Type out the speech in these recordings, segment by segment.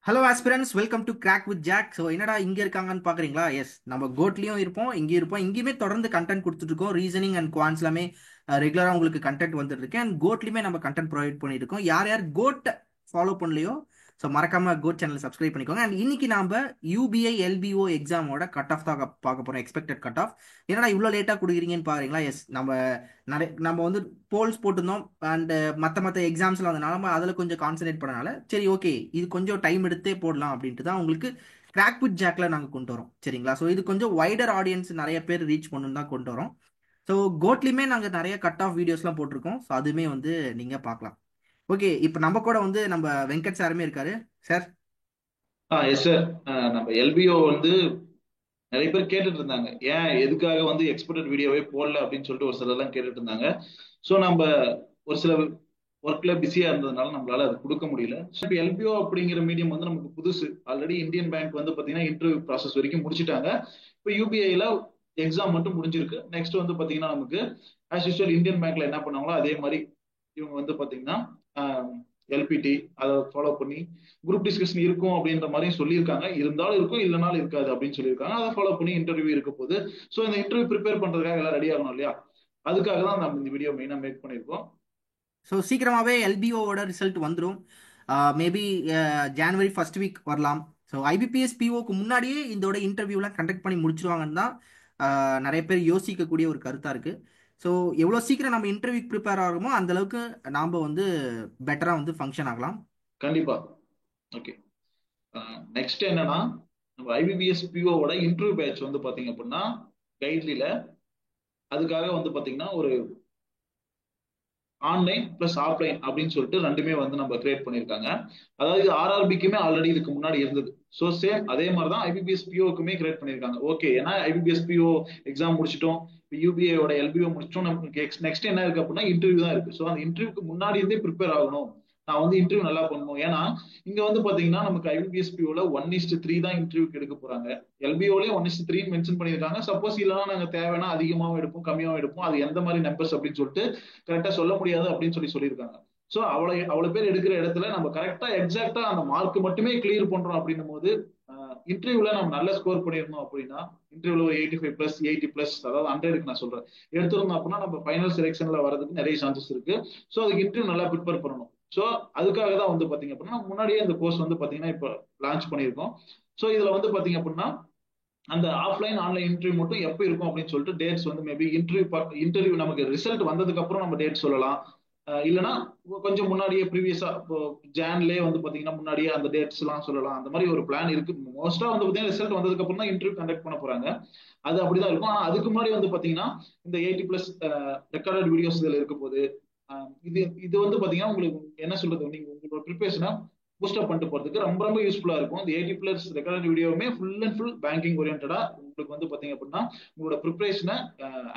Hello aspirants, welcome to crack with Jack. So என்னடா இங்கே இருக்காங்கன்னு பார்க்குறீங்களா? எஸ், நம்ம கோட்லேயும் இருப்போம், இங்கேயும் இருப்போம். இங்கேயுமே தொடர்ந்து கண்டென்ட் கொடுத்துட்டு இருக்கோம். ரீசனிங் அண்ட் குவான்ஸ் எல்லாமே ரெகுலராக உங்களுக்கு கண்டென்ட் வந்துட்டு இருக்கு. அண்ட் கோட்லேயுமே நம்ம கண்டென்ட் ப்ரொவைட் பண்ணிட்டு இருக்கோம். யார் யார் கோட் ஃபாலோ பண்ணலையோ ஸோ மறக்காம கோட் சேனல் சப்ஸ்கிரைப் பண்ணிக்கோங்க. அண்ட் இன்னைக்கு நாம யூபிஐ எல்பிஓ எக்ஸாமோட கட் ஆஃப் தான் பார்க்க போறோம். Expected cut off. என்னடா இவ்வளோ லேட்டாக கொடுக்குறீங்கன்னு பாருங்களா? எஸ், நம்ம வந்து போல்ஸ் போட்டிருந்தோம். அண்ட் மற்ற எக்ஸாம்ஸ்லாம் வந்தனால நம்ம அதில் கொஞ்சம் கான்சென்ட்ரேட் பண்ணனால சரி, ஓகே, இது கொஞ்சம் டைம் எடுத்தே போடலாம் அப்படின்ட்டு தான் உங்களுக்கு கிராக் வித் ஜாக்ல நாங்கள் கொண்டு வரோம். சரிங்களா? ஸோ இது கொஞ்சம் வைடர் ஆடியன்ஸ் நிறைய பேர் ரீச் பண்ணணும் தான் கொண்டு வரோம். ஸோ கோட்லையுமே நாங்கள் நிறைய கட் ஆஃப் வீடியோஸ்லாம் போட்டிருக்கோம். ஸோ அதுவுமே வந்து நீங்கள் பார்க்கலாம். ஓகே, இப்போ நம்ம கூட வந்து நம்ம வெங்கட் சாருமே இருக்காரு. சார். Yes sir. நம்ம எல்பிஓ வந்து நிறைய பேர் கேட்டுட்டு இருந்தாங்க, ஏன் எதுக்காக வந்து எக்ஸ்போர்ட்டட் வீடியோவே போடல அப்படின்னு சொல்லிட்டு ஒரு சிலர்லாம் கேட்டுட்டு இருந்தாங்க. ஸோ நம்ம ஒரு சில ஒர்க்ல பிஸியா இருந்ததுனால நம்மளால அது கொடுக்க முடியல. இப்போ எல்பிஓ அப்படிங்கிற மீடியம் வந்து நமக்கு புதுசு. ஆல்ரெடி இந்தியன் பேங்க் வந்து பாத்தீங்கன்னா இன்டர்வியூ ப்ராசஸ் வரைக்கும் முடிச்சிட்டாங்க. இப்போ யூபிஐல எக்ஸாம் மட்டும் முடிஞ்சிருக்கு. நெக்ஸ்ட் வந்து பாத்தீங்கன்னா நமக்கு ஆஸ் யூஸ்வல் இந்தியன் பேங்க்ல என்ன பண்ணாங்களோ அதே மாதிரி இவங்க வந்து பாத்தீங்கன்னா எல்பிடி அதை ஃபாலோ பண்ணி குரூப் டிஸ்கஷன் இருக்கும் அப்படின்ற மாதிரி சொல்லியிருக்காங்க. இருந்தாலும் இருக்கும், இல்லைனாலும் இருக்காது அப்படின்னு சொல்லியிருக்காங்க. அதை ஃபாலோ பண்ணி இன்டர்வியூ இருக்க போது. ஸோ இந்த இன்டர்வியூ ப்ரிப்பேர் பண்றதுக்காக எல்லாம் ரெடி ஆகணும் இல்லையா? அதுக்காக தான் நம்ம இந்த வீடியோ மெயினா மேக் பண்ணியிருக்கோம். ஸோ சீக்கிரமாகவே எல்பிஓவோட ரிசல்ட் வந்துடும். மேபி ஜான்வரி ஃபர்ஸ்ட் வீக் வரலாம். ஸோ ஐபிபிஎஸ் பிஓக்கு முன்னாடியே இதோட இன்டர்வியூலாம் கண்டக்ட் பண்ணி முடிச்சிருவாங்கன்னு தான் நிறைய பேர் யோசிக்கக்கூடிய ஒரு கருத்தாக இருக்குது. ஸோ எவ்வளோ சீக்கிரம் நம்ம இன்டர்வியூக்கு ப்ரிப்பேர் ஆகிறோமோ அந்த அளவுக்கு நாம் வந்து பெட்டராக வந்து ஃபங்க்ஷன் ஆகலாம். கண்டிப்பா. ஓகே. நெக்ஸ்ட் என்னன்னா, நம்ம ஐபிபிஎஸ் பிஓவோட இன்டர்வியூ பேட்ச் வந்து பாத்தீங்க அப்படின்னா கைட்லில அதுக்காக வந்து பாத்தீங்கன்னா ஒரு ஆன்லைன் பிளஸ் ஆஃப்லைன் அப்படின்னு சொல்லிட்டு ரெண்டுமே வந்து நம்ம கிரியேட் பண்ணியிருக்காங்க. அதாவது இது ஆர்ஆர்பிக்குமே ஆல்ரெடி இதுக்கு முன்னாடி இருந்தது. ஸோ சேம் அதே மாதிரி தான் ஐபிபிஎஸ் பிஓக்குமே கிரியேட் பண்ணியிருக்காங்க. ஓகே, ஏன்னா ஐபிபிஎஸ் பிஓ எக்ஸாம் முடிச்சிட்டோம், இப்போ யூபிஐயோட எல்பிஓ முடிச்சிட்டோம், நமக்கு நெக்ஸ்ட் என்ன இருக்கு அப்படின்னா இன்டர்வியூ தான் இருக்கு. ஸோ அந்த இன்டர்வியூக்கு முன்னாடி இருந்தே ப்ரிப்பேர் ஆகணும். நான் வந்து இன்டர்வியூ நல்லா பண்ணணும். ஏன்னா இங்க வந்து பாத்தீங்கன்னா நமக்கு ஐபிபிஎஸ் பிஓல 1:3 தான் இன்டர்வியூக்கு எடுக்க போறாங்க. எல்பிஓலயே 1:3 மென்ஷன் பண்ணியிருக்காங்க. சப்போஸ் இல்லைன்னா நாங்க தேவைன்னா அதிகமாகவும் எடுப்போம், கம்மியாகவும் எடுப்போம். அது எந்த மாதிரி நம்பர்ஸ் அப்படின்னு சொல்லிட்டு கரெக்டா சொல்ல முடியாது அப்படின்னு சொல்லியிருக்காங்க. சோ அவ்வளவு பேர் எடுக்கிற இடத்துல நம்ம கரெக்டா எக்ஸாக்டா அந்த மார்க் மட்டுமே கிளியர் பண்றோம் அப்படின்னும் போது இன்டர்வியூல நம்ம நல்ல ஸ்கோர் பண்ணிருந்தோம் அப்படின்னா இன்டர்வியூல ஒரு 85+, 80+, அதாவது 100க்கு நான் சொல்றேன், எடுத்திருந்தோம் அப்படின்னா நம்ம ஃபைனல் செலெக்ஷன்ல வரதுக்கு நிறைய சான்சஸ் இருக்கு. ஸோ அதுக்கு இன்டர்வியூ நல்லா ப்ரிப்பேர் பண்ணணும். ஸோ அதுக்காக தான் வந்து பாத்தீங்க அப்படின்னா முன்னாடியே இந்த கோர்ஸ் வந்து பாத்தீங்கன்னா இப்போ லான்ச் பண்ணியிருக்கோம். ஸோ இதுல வந்து பாத்தீங்க அப்படின்னா அந்த ஆஃப்லைன் ஆன்லைன் இன்டர்வியூ மட்டும் எப்போ இருக்கும் அப்படின்னு சொல்லிட்டு டேட்ஸ் வந்து மேபி இன்டர்வியூ நமக்கு ரிசல்ட் வந்ததுக்கு அப்புறம் நம்ம டேட் சொல்லலாம். இல்லைன்னா கொஞ்சம் முன்னாடியே ப்ரீவியஸா இப்போ ஜான்லேயே வந்து பாத்தீங்கன்னா முன்னாடியே அந்த டேட்ஸ் எல்லாம் சொல்லலாம். அந்த மாதிரி ஒரு பிளான் இருக்கு. மோஸ்டா வந்து பாத்தீங்கன்னா ரிசல்ட் வந்ததுக்கு அப்புறம் தான் இன்டர்வியூ கண்டக்ட் பண்ண போறாங்க. அது அப்படிதான் இருக்கும். ஆனா அதுக்கு முன்னாடி வந்து பாத்தீங்கன்னா இந்த 80+ ரெக்கார்டட் வீடியோஸ் இதுல இருக்க போது. இது இது வந்து பாத்தீங்கன்னா உங்களுக்கு என்ன சொல்றது, நீங்க உங்களோட ப்ரிப்பரேஷனை பூஸ்டப் பண்ணிட்டு போறதுக்கு ரொம்ப ரொம்ப யூஸ்ஃபுல்லா இருக்கும். இந்த 80+ ரெக்கார்டட் வீடியோவுமே ஃபுல் அண்ட் ஃபுல் பேங்கிங் ஓரியன்டா உங்களுக்கு வந்து பாத்தீங்க அப்படின்னா உங்களோட ப்ரிப்பரேஷனை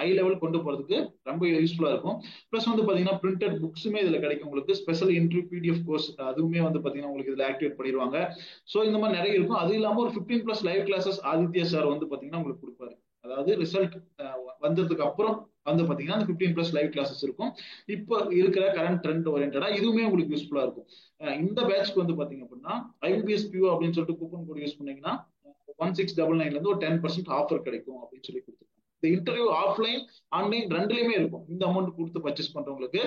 ஹை லெவல் கொண்டு போறதுக்கு ரொம்ப யூஸ்ஃபுல்லா இருக்கும். பிளஸ் வந்து பாத்தீங்கன்னா பிரிண்டட் புக்ஸுமே இதுல கிடைக்கும். உங்களுக்கு ஸ்பெஷல் இன்டர்வியூ பிடிஎஃப் கோர்ஸ் அதுவுமே வந்து பாத்தீங்கன்னா உங்களுக்கு இதுல ஆக்டிவேட் பண்ணிடுவாங்க. ஸோ இந்த மாதிரி நிறைய இருக்கும். அது இல்லாம ஒரு 15+ லைவ் கிளாஸஸ் ஆதித்யா சார் வந்து பாத்தீங்கன்னா உங்களுக்கு கொடுப்பாரு. அதாவது ரிசல்ட் வந்ததுக்கு அப்புறம் வந்து பாத்தீங்கன்னா அந்த 15+ லைவ் கிளாஸஸ் இருக்கும். இப்போ இருக்கிற கரண்ட் ட்ரெண்ட் ஓரியன்டா இதுவுமே உங்களுக்கு யூஸ்ஃபுல்லா இருக்கும். இந்த பேட்ச்க்கு வந்து பாத்தீங்க அப்படின்னா ஐபிபிஎஸ் பியூ அப்படின்னு சொல்லிட்டு கூப்பன் கோட் யூஸ் பண்ணீங்கன்னா 1699 இருந்து ஒரு 10% ஆஃபர் கிடைக்கும் அப்படின்னு சொல்லி கொடுத்துருக்காங்க. இந்த இன்டர்வியூ ஆஃப்லைன் ஆன்லைன் ரெண்டுலயுமே இருக்கும். இந்த அமௌண்ட் கொடுத்து பர்ச்சேஸ் பண்றவங்களுக்கு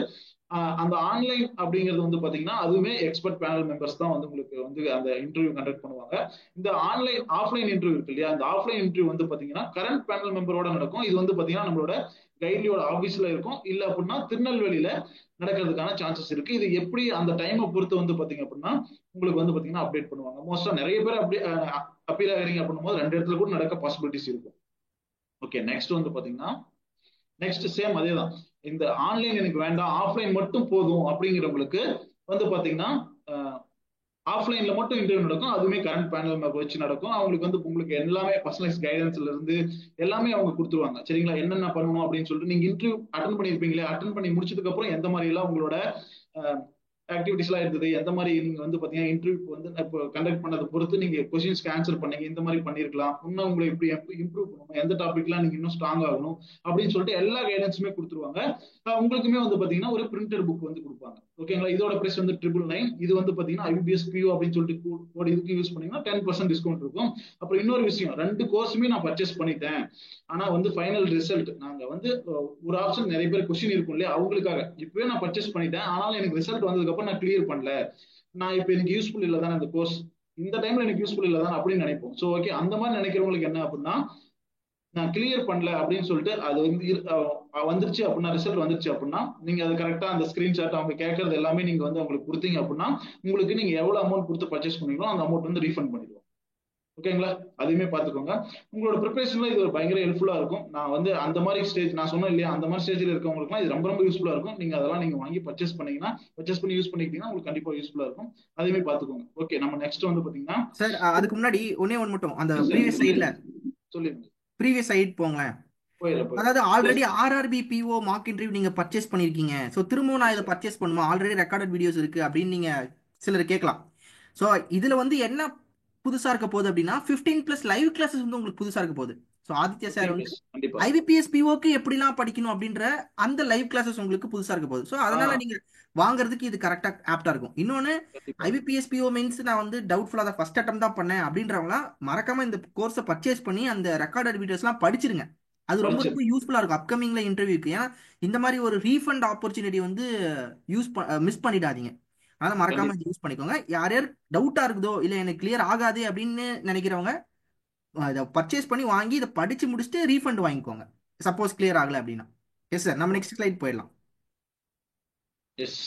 அந்த ஆன்லைன் அப்படிங்கிறது வந்து பாத்தீங்கன்னா அதுவுமே எக்ஸ்பர்ட் பேனல் மெம்பர்ஸ் தான் வந்து உங்களுக்கு வந்து அந்த இன்டர்வியூ கண்டக்ட் பண்ணுவாங்க. இந்த ஆன்லைன் ஆஃப்லைன் இன்டர்வியூ இருக்கு இல்லையா, அந்த ஆஃப்லைன் இன்டர்வியூ வந்து பாத்தீங்கன்னா கரண்ட் பேனல் மெம்பரோட நடக்கும். இது வந்து பாத்தீங்கன்னா நம்மளோட கைட்லியோட ஆபீஸ்ல இருக்கும். இல்ல அப்படின்னா திருநெல்வேலியில நடக்கிறதுக்கான சான்சஸ் இருக்கு. இது எப்படி அந்த டைமை பொறுத்து வந்து பாத்தீங்க அப்படின்னா உங்களுக்கு வந்து பாத்தீங்கன்னா அப்டேட் பண்ணுவாங்க. மோஸ்டா நிறைய பேர் அப்படி அப்பீல் ஆகிறீங்க அப்படின்னும் போது 2 இடத்துல கூட நடக்க பாசிபிலிட்டிஸ் இருக்கும். ஓகே, நெக்ஸ்ட் வந்து பாத்தீங்கன்னா நெக்ஸ்ட் சேம் அதே தான். இந்த ஆன்லைன் எனக்கு வேண்டாம், ஆஃப்லைன் மட்டும் போதும் அப்படிங்கிறவங்களுக்கு வந்து பாத்தீங்கன்னா ஆஃப்லைன்ல மட்டும் இன்டர்வியூ நடக்கும். அதுவுமே கரண்ட் பேனல் வச்சு நடக்கும். அவங்களுக்கு வந்து உங்களுக்கு எல்லாமே பர்சனலைஸ் கைடன்ஸ்ல இருந்து எல்லாமே அவங்க கொடுத்துருவாங்க. சரிங்களா? என்னென்ன பண்ணணும் அப்படின்னு சொல்லிட்டு நீங்க இன்டர்வியூ அட்டன் பண்ணிருப்பீங்களே, அட்டன் பண்ணி முடிச்சதுக்கு அப்புறம் எந்த மாதிரி எல்லாம் உங்களோட ஆக்டிவிட்டிஸ் எல்லாம் இருந்தது, எந்த மாதிரி நீங்க வந்து பாத்தீங்கன்னா இன்டர்வியூ வந்து இப்போ கண்டக்ட் பண்ணதை பொறுத்து நீங்க கொஸ்டின்ஸ்க்கு ஆன்சர் பண்ணீங்க, இந்த மாதிரி பண்ணிருக்கலாம், இன்னும் உங்களை எப்படி இம்ப்ரூவ் பண்ணணும், எந்த டாபிக்லாம் நீங்க இன்னும் ஸ்ட்ராங் ஆகணும் அப்படின்னு சொல்லிட்டு எல்லா கைடன்ஸுமே கொடுத்துருவாங்க. உங்களுக்குமே வந்து பாத்தீங்கன்னா ஒரு பிரிண்டட் புக் வந்து கொடுப்பாங்க. ஓகேங்களா. இதோட பிரைஸ் வந்து 999. இது வந்து பாத்தீங்கன்னா ஐபிபிஎஸ் பியூ அப்படின்னு சொல்லிட்டு கோட் இதுக்கு யூஸ் பண்ணீங்கன்னா 10% டிஸ்கவுண்ட் இருக்கும். அப்புறம் இன்னொரு விஷயம், 2 கோர்ஸுமே நான் பர்ச்சேஸ் பண்ணிட்டேன், ஆனா வந்து ஃபைனல் ரிசல்ட் நாங்க வந்து ஒரு ஆப்ஷன் நிறைய பேர் கொஸ்டின் இருக்கும் இல்லையா, அவங்களுக்காக இப்பவே நான் பர்ச்சேஸ் பண்ணிட்டேன், ஆனாலும் எனக்கு ரிசல்ட் வந்ததுக்கு அப்புறம் நான் கிளியர் பண்ணல, நான் இப்ப எனக்கு யூஸ்ஃபுல் இல்லை தானே இந்த கோர்ஸ், இந்த டைம்ல எனக்கு யூஸ்ஃபுல் இல்லை தானே அப்படின்னு நினைப்போம். ஸோ ஓகே, அந்த மாதிரி நினைக்கிறவங்களுக்கு என்ன அப்படின்னா, நான் கிளியர் பண்ணல அப்படின்னு சொல்லிட்டு அது வந்து வந்துருச்சு அப்படின்னா, ரிசல்ட் வந்துருச்சு அப்படின்னா, நீங்க அது கரெக்டா அந்த ஸ்கிரீன்ஷாட் அவங்க கேட்கறது எல்லாமே நீங்க வந்து அவங்களுக்கு கொடுத்தீங்க அப்படின்னா, உங்களுக்கு நீங்க எவ்வளவு அமௌண்ட் கொடுத்து பர்ச்சேஸ் பண்ணீங்களோ அந்த அமௌண்ட் வந்து ரீஃபண்ட் பண்ணிடுவோம். ஓகேங்களா, அதையுமே பாத்துக்கோங்க. உங்களோட ப்ரிப்பரேஷன்ல இது ஒரு பயங்கர ஹெல்ப்ஃபுல்லா இருக்கும். நான் வந்து அந்த மாதிரி ஸ்டேஜ் நான் சொன்னேன் இல்லையா, அந்த மாதிரி ஸ்டேஜ்ல இருக்கவங்களுக்கு இது ரொம்ப ரொம்ப யூஸ்ஃபுல்லா இருக்கும். நீங்க அதெல்லாம் நீங்க வாங்கி பர்ச்சேஸ் பண்ணீங்கன்னா, பர்ச்சேஸ் பண்ணி யூஸ் பண்ணிக்கிட்டீங்கன்னா உங்களுக்கு கண்டிப்பா யூஸ்ஃபுல்லா இருக்கும். அதையுமே பாத்துக்கோங்க. ஓகே, நம்ம நெக்ஸ்ட் வந்து பாத்தீங்கன்னா சார் அதுக்கு முன்னாடி ஒன்னே ஒன்று மட்டும், அந்த ப்ரீவியஸ் சைட்ல சொல்லிருங்க சொல்லிருங்க. ப்ரீவியஸ் சைட் போங்களேன். போயிடுறேன். அதாவது already RRB PO mark interview நீங்க பர்ச்சேஸ் பண்ணிருக்கீங்க, ஸோ திரும்பவும் நான் இதை பர்ச்சேஸ் பண்ணுமா, ஆல்ரெடி ரெக்கார்டட் வீடியோஸ் இருக்கு அப்படின்னு நீங்க சிலர் கேட்கலாம். ஸோ இதுல வந்து என்ன புதுசா இருக்க போகுது அப்படின்னா 15+ லைவ் கிளாஸஸ் வந்து உங்களுக்கு புதுசா இருக்க போகுது. ஸோ ஆதித்யா சார் 15 வந்து பிளஸ் கண்டிப்பா. ஐபிபிஎஸ் பிஓக்கு எப்படிலாம் படிக்கணும் அப்படின்ற அந்த லைவ் கிளாஸஸ் உங்களுக்கு புதுசா இருக்க போகுது. ஸோ அதனால ஆஹ் நீங்க வாங்குறதுக்கு இது கரெக்டா ஆப்டா இருக்கும். இன்னொன்னு, கண்டிப்பா. ஐபிபிஎஸ் பிஓ மீன்ஸ் நான் வந்து டவுட்ஃபுல்லா அதை ஃபர்ஸ்ட் அட்டம் தான் பண்ணேன் அப்படின்றவங்களாம் மறக்காம இந்த கோர்ஸை பர்ச்சேஸ் பண்ணி அந்த ரெக்கார்டட் வீடியோஸ்லாம் படிச்சிருங்க. அது ரொம்ப ரொம்ப படிச்சிருக்கு. யூஸ்ஃபுல்லா இருக்கும் அப்கமிங்ல இன்டர்வியூக்கு. ஏன்னா இந்த மாதிரி ஒரு ரீஃபண்ட் ஆப்பர்ச்சுனிட்டி வந்து மிஸ் பண்ணிடாதீங்க. அதனால மறக்காம கண்டிப்பா. இது யூஸ் பண்ணிக்கோங்க. யார் யார் டவுட்டா இருக்குதோ இல்ல எனக்கு கிளியர் ஆகாது அப்படின்னு நினைக்கிறவங்க இதை பர்ச்சேஸ் பண்ணி வாங்கி இதை படிச்சு முடிச்சுட்டு ரீஃபண்ட் வாங்கிக்கோங்க, சப்போஸ் கிளியர் ஆகல அப்படின்னா. எஸ் சார், நம்ம நெக்ஸ்ட் ஸ்லைட் போயிடலாம். எஸ்.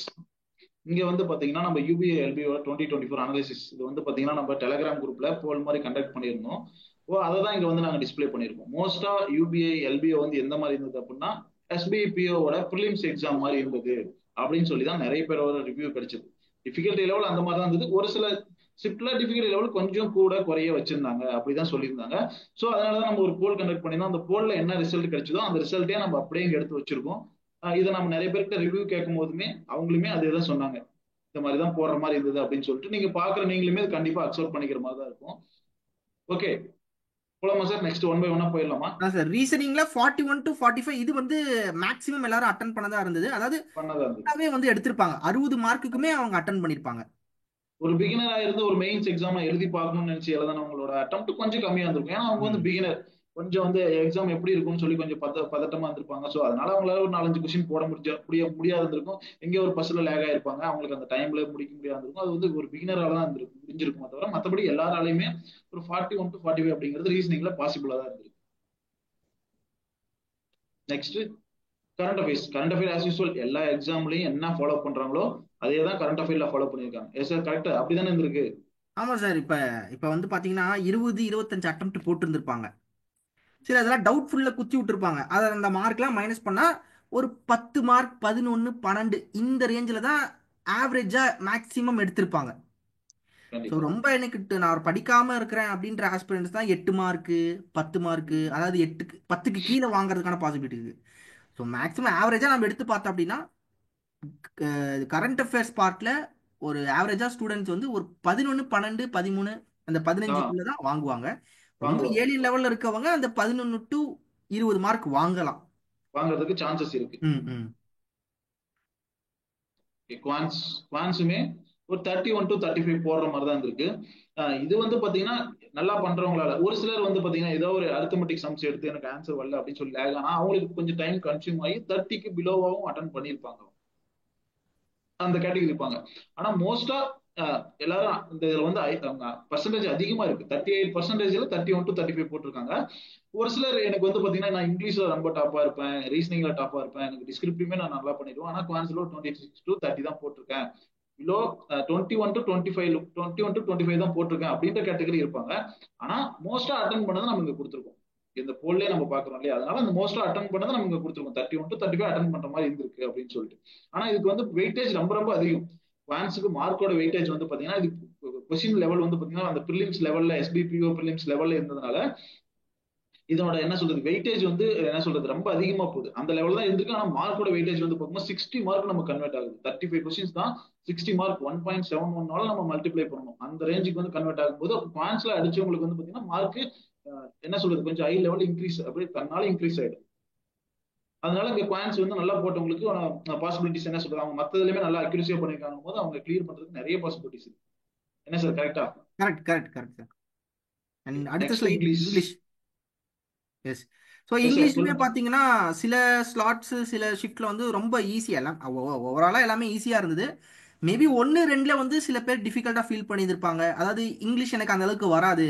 இங்க வந்து பாத்தீங்கன்னா நம்ம யூபிஏ எல்பிஓ 2024 அனாலிசிஸ் இது வந்து பாத்தீங்கன்னா நம்ம டெலிகிராம் குரூப்ல போல் மாதிரி கண்டக்ட் பண்ணியிருந்தோம். ஓ, அதை தான் இங்க வந்து நாங்க டிஸ்ப்ளே பண்ணியிருக்கோம். மோஸ்டா யூபிஐ எல்பிஓ வந்து எந்த மாதிரி இருந்தது அப்படின்னா, எஸ்பிஐபிஓட ப்ரிலிம்ஸ் எக்ஸாம் மாதிரி இருந்தது அப்படின்னு சொல்லி தான் நிறைய பேரோட ரிவ்யூ கிடைச்சது. டிஃபிகல்ட்டி லெவல் அந்த மாதிரி தான் இருந்தது. ஒரு சில ஷிப்ட்ல டிஃபிகல்ட்டி லெவல் கொஞ்சம் கூட குறைய வச்சிருந்தாங்க அப்படிதான் சொல்லியிருந்தாங்க. ஸோ அதனாலதான் நம்ம ஒரு போல் கண்டக்ட் பண்ணியிருந்தோம். அந்த போல்ல என்ன ரிசல்ட் கிடைச்சதோ அந்த ரிசல்ட்டே நம்ம அப்படியே இங்க எடுத்து வச்சிருக்கோம். இதை நம்ம நிறைய பேர்கிட்ட ரிவ்யூ கேட்கும் போதுமே அவங்களுமே அதே தான் சொன்னாங்க, இந்த மாதிரி தான் போடுற மாதிரி இருந்தது அப்படின்னு சொல்லிட்டு. நீங்க பாக்குற நீங்களுமே அது கண்டிப்பா அக்செப்ட் பண்ணிக்கிற மாதிரி தான் இருக்கும். ஓகே, போலாமா சார்? நெக்ஸ்ட் ஒன் பை ஒன்னா போயிடலாமா? சார் ரீசனிங்ல 41 to 45 இது வந்து மேக்ஸிமம் எல்லாரும் அட்டன் பண்ணதா இருந்தது. அதாவது பண்ணதா இருந்தது. எல்லாமே வந்து எடுத்திருப்பாங்க, 60 மார்க்குக்குமே அவங்க அட்டன் பண்ணிருப்பாங்க. ஒரு பிகினரா இருந்து ஒரு மெயின்ஸ் எக்ஸாம் எழுதி பார்க்கணும்னு நினைச்சு எழுதினவங்களோட அட்டம்ப்ட் கொஞ்சம் கம்மியா இருந்திருக்கும். ஏன்னா அவங்க வந்து ம். பிகினர், கொஞ்சம் வந்து எக்ஸாம் எப்படி இருக்கும்னு சொல்லி கொஞ்சம் பதட்டமா இருந்திருப்பாங்க. ஸோ அதனால அவங்களால ஒரு 4-5 கொஸ்டின் போட முடியாது இருந்திருக்கும். எங்கே ஒரு பஸ்ல லேக் ஆயிருப்பாங்க, அவங்களுக்கு அந்த டைம்ல முடிக்க முடியாது இருக்கும். அது வந்து ஒரு பிகினரால தான் இருந்திருக்கும், முடிஞ்சிருக்குமே தவிர மற்றபடி எல்லாராலையுமே ஒரு 41 to 45 அப்படிங்கிறது ரீசனிங்ல பாசிபிளா தான் இருந்திருக்கு. Next, current affairs. Current affair as usual எல்லா எக்ஸாம்லயும் என்ன ஃபாலோ பண்றாங்களோ அதே தான் கரண்ட் அஃபேர்ல ஃபாலோ பண்ணியிருக்காங்க. எஸ் சார், கரெக்டா அப்படிதானே இருந்திருக்கு? ஆமா சார். இப்ப இப்ப வந்து பாத்தீங்கன்னா 20-25 அட்டம்ப்ட் போட்டு இருந்திருப்பாங்க. சரி, அதெல்லாம் டவுட்ஃபுல்ல குத்தி விட்டுருப்பாங்க. அதை அந்த மார்க்லாம் மைனஸ் பண்ணா ஒரு 10 மார்க், 11, 12 இந்த ரேஞ்சில் தான் ஆவரேஜா மேக்ஸிமம் எடுத்திருப்பாங்க. ஸோ கண்டிப்பா. ரொம்ப எனக்கு நான் படிக்காம இருக்கிறேன் அப்படின்ற ஆஸ்பிரண்ட்ஸ் தான் 8 மார்க்கு, 10 மார்க்கு, அதாவது 10க்கு கீழே வாங்குறதுக்கான பாசிபிலிட்டி இருக்கு. ஸோ மேக்ஸிமம் ஆவரேஜா நம்ம எடுத்து பார்த்தோம் அப்படின்னா கரண்ட் அஃபேர்ஸ் பார்ட்ல ஒரு ஆவரேஜா ஸ்டூடெண்ட்ஸ் வந்து ஒரு 11, 12, 13 அந்த ஆ, 15க்குள்ள தான் வாங்குவாங்க. ரொம்ப வாங்குவாங்க. ஏழை லெவல்ல இருக்கவங்க அந்த 11 to 20 மார்க் வாங்கலாம். வாங்குறதுக்கு சான்சஸ் இருக்கு. ம், ம். குவான்ஸ் குவான்ஸுமே ஒரு 31 to 35 போடுற மாதிரி தான் இருக்கு. இது வந்து பாத்தீங்கன்னா நல்லா பண்றவங்களால, ஒரு சிலர் வந்து பாத்தீங்கன்னா ஏதோ ஒரு அரித்தமெட்டிக் சம்ஸ் எடுத்து எனக்கு ஆன்சர் வரல அப்படின்னு சொல்லி லேக் ஆனா அவங்களுக்கு கொஞ்சம் டைம் கன்சியூம் ஆகி 30க்கு பிலோவாவும் அட்டன் பண்ணியிருப்பாங்க, அந்த கேட்டகரி இருப்பாங்க. ஆனா மோஸ்டா எல்லாரும் இந்த இதுல வந்து பர்சன்டேஜ் அதிகமா இருக்கு. 38%, 31 to 35 போட்டிருக்காங்க. ஒரு சிலர் எனக்கு வந்து பாத்தீங்கன்னா நான் இங்கிலீஷ்ல ரொம்ப டாப்பா இருப்பேன், ரீசனிங்ல டாப்பா இருப்பேன், எனக்கு டிஸ்கிரிப்டிவ்மே நான் நல்லா பண்ணிடுவேன், ஆனா குவான்ஸ்ல 26 to 30 தான் போட்டிருக்கேன், பிலோ 21 to 25 21 to 25 தான் போட்டிருக்கேன் அப்படின்ற கேட்டகரி இருப்பாங்க. ஆனா மோஸ்டா அட்டன் பண்ணதை நம்ம இங்க கொடுத்துருக்கோம். இந்த போல்லே நம்ம பாக்குறோம் இல்லையா, அதனால அந்த மோஸ்டா அட்டன் பண்ணதை நம்ம இங்க கொடுத்துருக்கோம். 31 to 35 அட்டன் பண்ற மாதிரி இருந்திருக்கு அப்படின்னு சொல்லிட்டு. ஆனா இதுக்கு வந்து வெயிட்டேஜ் ரொம்ப ரொம்ப அதிகம். குவான்ஸுக்கு மார்க்கோட வெயிட்டேஜ் வந்து பாத்தீங்கன்னா இது கொஸ்டின் லெவல் வந்து பாத்தீங்கன்னா அந்த பிரிலிம்ஸ் லெவல்ல எஸ்பிபிஓ பிரிலிம்ஸ் லெவல்ல இருந்ததுனால இதனோட என்ன சொல்றது வெயிட்டேஜ் வந்து என்ன சொல்றது ரொம்ப அதிகமா போகுது. அந்த லெவல் தான் இருந்திருக்கு. ஆனா மார்க்கோட வெயிட்டேஜ் வந்து பார்க்கும்போது 60 மார்க் நம்ம கன்வெர்ட் ஆகுது. 35 கொஸ்டின்ஸ் தான் 60 மார்க் 1.71 நம்ம மல்டிப்ளை பண்ணணும். அந்த ரேஞ்சுக்கு வந்து கன்வெர்ட் ஆகும்போது பாயிண்ட்ஸ்ல அடிச்சவங்களுக்கு வந்து பாத்தீங்கன்னா மார்க் என்ன சொல்றது கொஞ்சம் ஹை லெவல் இன்க்ரீஸ் அப்படியே தன்னால இன்க்ரீஸ் ஆயிடும். அதனால இங்க குவான்ஸ் வந்து நல்லா போட்டவங்களுக்கு பாசிபிலிட்டிஸ் என்ன சொல்றாங்க, அவங்க மத்ததுலயுமே நல்லா அக்யூரஸியா பண்ணிருக்காங்க போது அவங்க கிளியர் பண்றதுக்கு நிறைய பாசிபிலிட்டிஸ் இருக்கு. என்ன சார் கரெக்டா? Correct correct correct sir. And அடுத்த next slide English. English. Yes. So yes sir இங்கிலீஷ்லயுமே சொல்லுங்க. பார்த்தீங்கன்னா சில ஸ்லாட்ஸ் சில ஷிஃப்ட்ல வந்து ரொம்ப ஈஸியாக எல்லாம் ஓவராலாக எல்லாமே ஈஸியாக இருந்தது. மேபி ஒன்று ரெண்டில் வந்து சில பேர் டிஃபிகல்ட்டாக ஃபீல் பண்ணியிருப்பாங்க. அதாவது இங்கிலீஷ் எனக்கு அந்த அளவுக்கு வராது,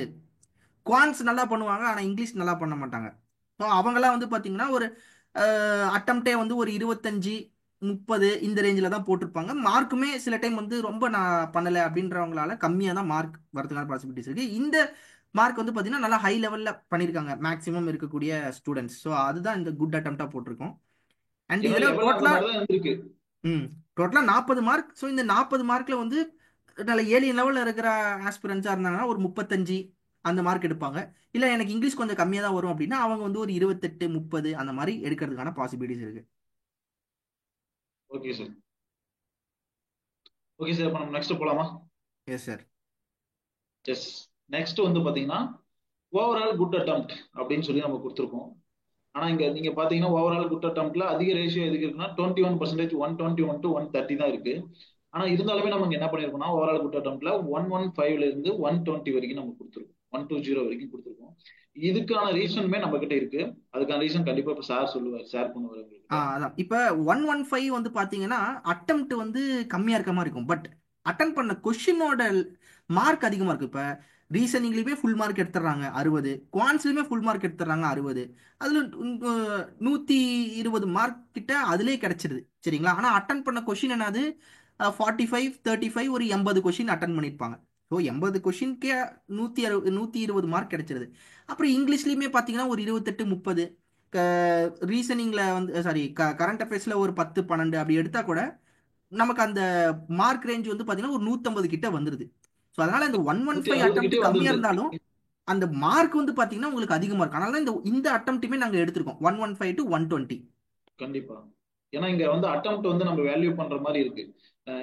குவான்ஸ் நல்லா பண்ணுவாங்க ஆனால் இங்கிலீஷ் நல்லா பண்ண மாட்டாங்க. ஸோ அவங்கெல்லாம் வந்து பார்த்தீங்கன்னா ஒரு அட்டம்ப்டே வந்து ஒரு 25 30 இந்த ரேஞ்சில் தான் போட்டிருப்பாங்க. மார்க்குமே சில டைம் வந்து ரொம்ப நான் பண்ணலை அப்படின்றவங்களால கம்மியாக தான் மார்க் வரதுக்கான பாசிபிலிட்டிஸ் இருக்குது. இந்த மார்க் வந்து பார்த்தீங்கன்னா நல்லா ஹை லெவலில் பண்ணியிருக்காங்க மேக்ஸிமம் இருக்கக்கூடிய ஸ்டூடெண்ட்ஸ். ஸோ அதுதான் இந்த குட் அட்டம்ப்டாக போட்டிருக்கோம். அண்ட் ஏன்னா இதில் லெவல் அந்த டோட்டலாக மாதிரி தான் இருந்திருக்கு. ம் டோட்டலாக 40 மார்க். ஸோ இந்த 40 மார்க்கில் வந்து நல்ல ஏலியன் லெவலில் இருக்கிற ஆஸ்பிரன்ஸாக இருந்தாங்கன்னா ஒரு 35 அந்த மார்க் எடுப்பாங்க. இல்லை எனக்கு இங்கிலீஷ் கொஞ்சம் கம்மியாக தான் வரும் அப்படின்னா அவங்க வந்து ஒரு 28 30 அந்த மாதிரி எடுக்கிறதுக்கான பாசிபிலிட்டிஸ் இருக்கு. Okay sir. ஓகே சார், அப்ப நம்ம நெக்ஸ்ட் போலாமா? Yes sir. எஸ். நெக்ஸ்ட் வந்து பாத்தீங்கன்னா ஓவரால் குட் அட்டம்ப்ட் அப்படின்னு சொல்லி நம்ம கொடுத்துருக்கோம். ஆனா இங்க நீங்க பாத்தீங்கன்னா ஓவரால் குட் அட்டம்ப்ட்ல அதிக ரேஷியோ எதுக்கு இருக்குன்னா 21%, 121 to 130 தான் இருக்கு. ஆனா இருந்தாலுமே நம்ம இங்க என்ன பண்ணிருக்கோம்னா ஓவரால் குட் அட்டம்ப்ட்ல 115ல இருந்து 120 வரைக்கும் நம்ம கொடுத்துருக்கோம், 120 வரைக்கும் கொடுத்துருக்கோம். இதுக்கான ரீசனுமே நம்ம கிட்ட இருக்கு. அதுக்கான ரீசன் கண்டிப்பா இப்ப சார் சொல்லுவார், ஷேர் பண்ணுவார் உங்ககிட்ட. அதான் இப்போ 115 வந்து பார்த்தீங்கன்னா அட்டம்ப்ட் வந்து கம்மியாக இருக்க மாதிரி இருக்கும். பட் அட்டன் பண்ண கொஷினோட மார்க் அதிகமாக இருக்கும். இப்போ ரீசனிங்லேயுமே ஃபுல் மார்க் எடுத்துடுறாங்க 60, குவான்ஸ்லையுமே ஃபுல் மார்க் எடுத்துடுறாங்க 60. அதில் 120 மார்க் கிட்ட அதிலே கிடைச்சிருது சரிங்களா. ஆனால் அட்டன் பண்ண கொஷின் என்னது 45 35 ஒரு 80 கொஷின் அட்டன் பண்ணியிருப்பாங்க. ஸோ 80 கொஷினுக்கே 120 மார்க் கிடைச்சிருது. அப்புறம் இங்கிலீஷ்லேயுமே பார்த்தீங்கன்னா ஒரு 28 30, ரீசனிங்ல வந்து சாரி கரண்ட் அஃபேர்ஸ்ல ஒரு 10 12 அப்படி எடுத்தா கூட நமக்கு அந்த மார்க் ரேஞ்ச் வந்து பாத்தீங்கன்னா ஒரு 150 கிட்ட வந்துருது. ஸோ அதனால இந்த 115 160 அட்டம்ப்ட் கிட்டே கம்மியா வந்துருது. இருந்தாலும் அந்த மார்க் வந்து பாத்தீங்கன்னா உங்களுக்கு அதிகமா இருக்கும். அதனால தான் இந்த இந்த அட்டம்ப்ட்டுமே நாங்க எடுத்திருக்கோம் 115 to 120. கண்டிப்பா. ஏன்னா இங்க வந்து அட்டம்ப்ட் வந்து நம்ம வேல்யூ பண்ற மாதிரி இருக்கு.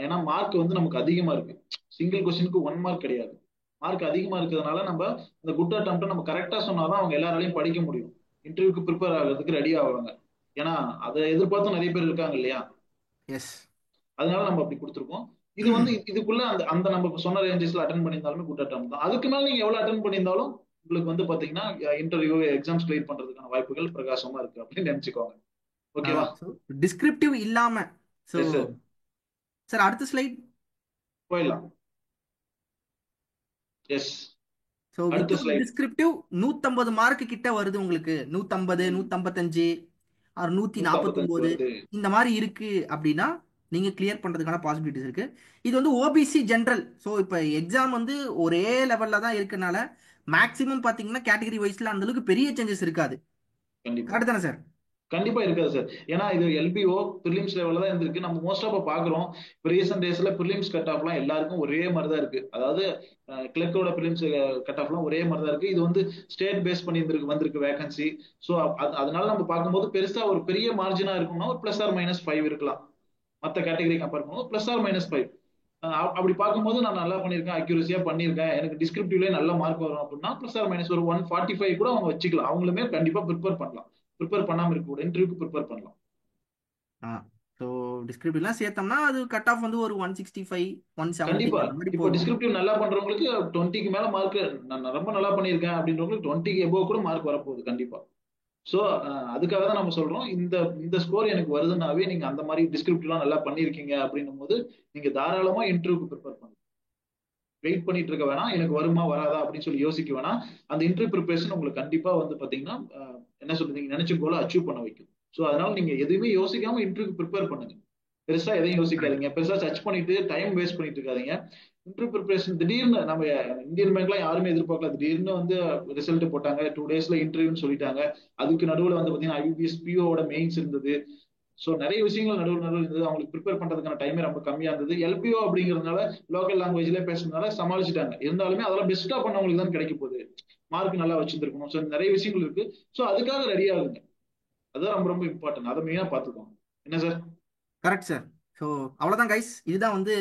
ஏன்னா மார்க் வந்து நமக்கு அதிகமா இருக்கு. சிங்கிள் கொஸ்டினுக்கு 1 மார்க் கிடையாது. மார்க் அதிகமா இருக்கிறதுனால நம்ம இந்த குட் அட்டம்ப்ட் நம்ம கரெக்டா சொன்னாதான் அவங்க எல்லாராலையும் படிக்க முடியும், இன்டர்வியூக்கு ப்ரிப்பேர் ஆகிறதுக்கு ரெடி ஆவாங்க. ஏன்னா அதை எதிர்பார்த்தும் நிறைய பேர் இருக்காங்க இல்லையா. எஸ். அதனால நம்ம அப்படி கொடுத்துருக்கோம். இது வந்து இதுக்குள்ள அந்த அந்த நம்ம சொன்ன ரேஞ்சஸ்ல அட்டன் பண்ணியிருந்தாலுமே குட் அட்டம் தான். அதுக்கு மேல நீங்க எவ்வளவு அட்டன் பண்ணியிருந்தாலும் உங்களுக்கு வந்து பாத்தீங்கன்னா இன்டர்வியூ எக்ஸாம்ஸ் கிளியர் பண்றதுக்கான வாய்ப்புகள் பிரகாசமா இருக்கு அப்படின்னு நினைச்சுக்கோங்க. ஓகேவா? அதான் டிஸ்கிரிப்டிவ் இல்லாம. So yes sir. சார் அடுத்த ஸ்லைட். போயிடலாம். எஸ். ஸோ அடுத்த வித்தவுட் ஸ்லைட். டிஸ்கிரிப்டிவ் 150 மார்க் கிட்ட வருது உங்களுக்கு. 150 ம். 155 ஒரு 155 149 வருது. இந்த மாதிரி இருக்கு அப்படின்னா நீங்க கிளியர் பண்றதுக்கான பாசிபிலிட்டிஸ் இருக்கு. இது வந்து ஓபிசி ஜென்ரல். ஸோ இப்போ எக்ஸாம் வந்து ஒரே லெவல்ல தான் இருக்கனால மேக்ஸிமம் பாத்தீங்கன்னா கேட்டகரி வைஸ்ல அந்த அளவுக்கு பெரிய சேஞ்சஸ் இருக்காது. கண்டிப்பா. கரெக்ட் தானே சார்? கண்டிப்பா இருக்காது சார். ஏன்னா இது எல்பிஓ பிரிலிம்ஸ் லெவல்ல தான் இருந்திருக்கு. நம்ம மோஸ்ட் ஆஃப் பாக்குறோம் இப்போ ரீசெண்ட் டேஸ்ல பிரிலிம்ஸ் கட் ஆஃப்லாம் எல்லாருக்கும் ஒரே மாதிரி தான் இருக்கு. அதாவது கிளர்க்கோட பிரிலிம்ஸ் கட் ஆஃப்லாம் ஒரே மாதிரி தான் இருக்கு. இது வந்து ஸ்டேட் பேஸ் பண்ணி வந்திருக்கு வேகன்சி. ஸோ அதனால நம்ம பார்க்கும்போது பெருசா ஒரு பெரிய மார்ஜினா இருக்கும்னா ஒரு +or -5 இருக்கலாம். மற்ற கேட்டகரி கம்பேர் பண்ணும்போது +or -5. அப்படி பார்க்கும்போது நான் நல்லா பண்ணியிருக்கேன், அக்யூரஸியா பண்ணியிருக்கேன், எனக்கு டிஸ்கிரிப்டிவ்லேயே நல்ல மார்க் வரும் அப்படின்னா +or- ஒரு 145 கூட அவங்க வச்சுக்கலாம். அவங்களுமே கண்டிப்பா ப்ரிப்பேர் பண்ணலாம். ப்ரிப்பேர் பண்ணாம இருக்க கூட இன்டர்வியூக்கு ப்ரிப்பேர் பண்ணலாம். ஆ. ஸோ டிஸ்கிரிப்டிவ்லாம் சேர்த்தோம்னா அது கட் ஆஃப் வந்து ஒரு 165 170 கண்டிப்பா. அந்த மாதிரி இப்போ போகும். டிஸ்கிரிப்டிவ் நல்லா பண்றவங்களுக்கு 20க்கு மேல மார்க், நான் ரொம்ப நல்லா பண்ணியிருக்கேன் அப்படின்றவங்களுக்கு 20க்கு எபோவ் கூட மார்க் வரப்போகுது கண்டிப்பா. சோ அதுக்காக தான் நம்ம சொல்றோம், இந்த இந்த ஸ்கோர் எனக்கு வருதுன்னாவே நீங்க அந்த மாதிரி டிஸ்கிரிப்டிவ்லாம் நல்லா பண்ணியிருக்கீங்க அப்படின்னும் போது நீங்க தாராளமா இன்டர்வியூக்கு ப்ரிப்பேர் பண்ணுங்க. வெயிட் பண்ணிட்டு இருக்க வேணாம், எனக்கு வருமா வராதா அப்படின்னு சொல்லி யோசிக்க வேணாம். அந்த இன்டர்வியூ ப்ரிப்பரேஷன் உங்களுக்கு கண்டிப்பா வந்து பாத்தீங்கன்னா என்ன சொல்றது, நீங்க நினைச்ச போல அச்சீவ் பண்ண வைக்கும். சோ அதனால நீங்க எதுவுமே யோசிக்காம இன்டர்வியூ ப்ரிப்பேர் பண்ணுங்க. பெருசா எதையும் கரெக்ட். யோசிக்காதீங்க, பெருசா சர்ச் பண்ணிட்டு டைம் வேஸ்ட் பண்ணிட்டு இருக்காதீங்க. இன்டர்வியூ ப்ரிப்பரேஷன் திடீர்னு நம்ம இந்தியன் பேங்க்லாம் யாருமே எதிர்பார்க்கல, திடீர்னு வந்து ரிசல்ட் போட்டாங்க, 2 டேஸ்ல இன்டர்வியூன்னு சொல்லிட்டாங்க. அதுக்கு நடுவுல வந்து பாத்தீங்கன்னா ஐபிபிஎஸ் பிஓட மெயின்ஸ் இருந்தது. சோ நிறைய விஷயங்கள் நடுவில் நடுவில் இருந்தது. அவங்களுக்கு ப்ரிப்பேர் பண்றதுக்கான டைமே ரொம்ப கம்மியா இருந்தது. எல்பிஓ அப்படிங்கறதுனால லோக்கல் லாங்குவேஜ்ல பேசுறதுனால சமாளிச்சுட்டாங்க. இருந்தாலுமே அதெல்லாம் பெஸ்டா பண்ணவங்களுக்கு தான் கிடைக்க போகுது. மார்க் நல்லா வச்சிருக்கணும். சோ நிறைய விஷயங்கள் இருக்கு. சோ அதுக்காக ரெடி ஆகுங்க. அதுதான் ரொம்ப ரொம்ப இம்பார்ட்டன்ட். அதை மெயினா பாத்துக்கோங்க. என்ன சார்? Correct sir. ஸோ அவ்வளோதான் கைஸ். இதுதான் வந்து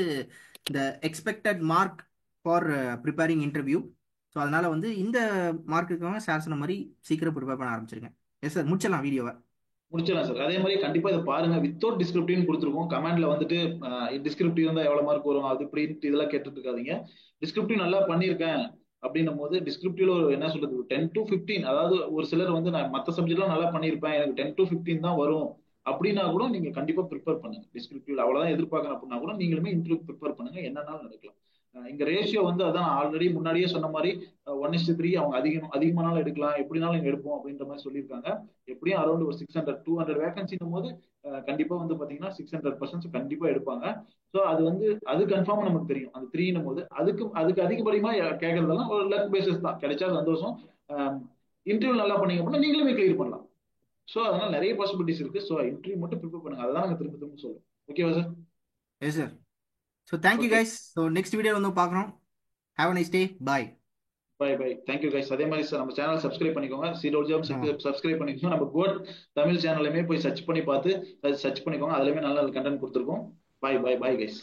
இந்த expected mark for preparing interview. So அதனால வந்து இந்த மார்க்குக்காக சார் சொன்ன மாதிரி சீக்கிரம் ப்ரிப்பேர் பண்ண ஆரம்பிச்சிருங்க. எஸ் சார், முடிச்சிடலாம் வீடியோவை. முடிச்சிடலாம் சார். அதே மாதிரி கண்டிப்பா இதை பாருங்க. வித்தவுட் டிஸ்கிரிப்டிவ் கொடுத்துருக்கோம். கமெண்ட்ல வந்துட்டு டிஸ்கிரிப்டிவ் இருந்தா எவ்வளவு மார்க் வரும் அது இப்படின்ட்டு இதெல்லாம் கேட்டுட்டு இருக்காதீங்க. டிஸ்கிரிப்டிவ் நல்லா பண்ணியிருக்கேன் அப்படின்னும் போது டிஸ்கிரிப்டிவ்ல ஒரு என்ன சொல்றது 10 to 15, அதாவது ஒரு சிலர் வந்து நான் மற்ற சப்ஜெக்ட்லாம் நல்லா பண்ணியிருப்பேன் எனக்கு 10 to 15 தான் வரும் அப்படின்னா கூட நீங்க கண்டிப்பா ப்ரிப்பேர் பண்ணுங்க. டிஸ்கிரிப்டிவ்ல அவ்வளவுதான் எதிர்பார்க்கறேன் அப்படின்னா கூட நீங்களுமே இன்டர்வியூ ப்ரிப்பேர் பண்ணுங்க, என்னன்னாலும் நடக்கலாம். இங்க ரேஷியோ வந்து அதான் ஆல்ரெடி முன்னாடியே சொன்ன மாதிரி 1:3 அவங்க அதிகமானாலும் எடுக்கலாம், எப்படினாலும் இங்க எடுப்போம் அப்படின்ற மாதிரி சொல்லியிருக்காங்க. எப்படியும் அரௌண்ட் ஒரு 600 200 வேகன்சினும் போது கண்டிப்பா வந்து பாத்தீங்கன்னா 600% கண்டிப்பா எடுப்பாங்க. ஸோ அது வந்து அது கன்ஃபார்மா நமக்கு தெரியும். அந்த த்ரீனும் போது அதுக்கு அதிகப்படியமா கேட்கறதெல்லாம் ஒரு லக் பேசிஸ் தான். கிடைச்சா சந்தோஷம். இன்டர்வியூ நல்லா பண்ணீங்க அப்படின்னா நீங்களுமே கிளியர் பண்ணலாம். ஸோ அதனால நிறைய பாசிபிலிட்டிஸ் இருக்கு. ஸோ இன்டர்வியூ மட்டும் ப்ரிப்பேர் பண்ணுங்க, அதெல்லாம் நாங்க திரும்ப திரும்ப சொல்றோம். ஓகேவா sir? Yes sir. So thank you okay, guys. So next video வந்து பார்க்குறோம். Have a nice day. Bye. Bye bye. Thank you guys. அதே மாதிரி சார் நம்ம சேனல் சப்ஸ்கிரைப் பண்ணிக்கோங்க. சீரோல் ஜாப் சப்ஸ்கிரைப் பண்ணிக்கோங்க. நம்ம கோட் தமிழ் சேனலுமே போய் சர்ச் பண்ணி பார்த்து சர்ச் பண்ணிக்கோங்க. அதுலயுமே நல்ல கண்டென்ட் கொடுத்துருக்கோம். Bye bye bye guys.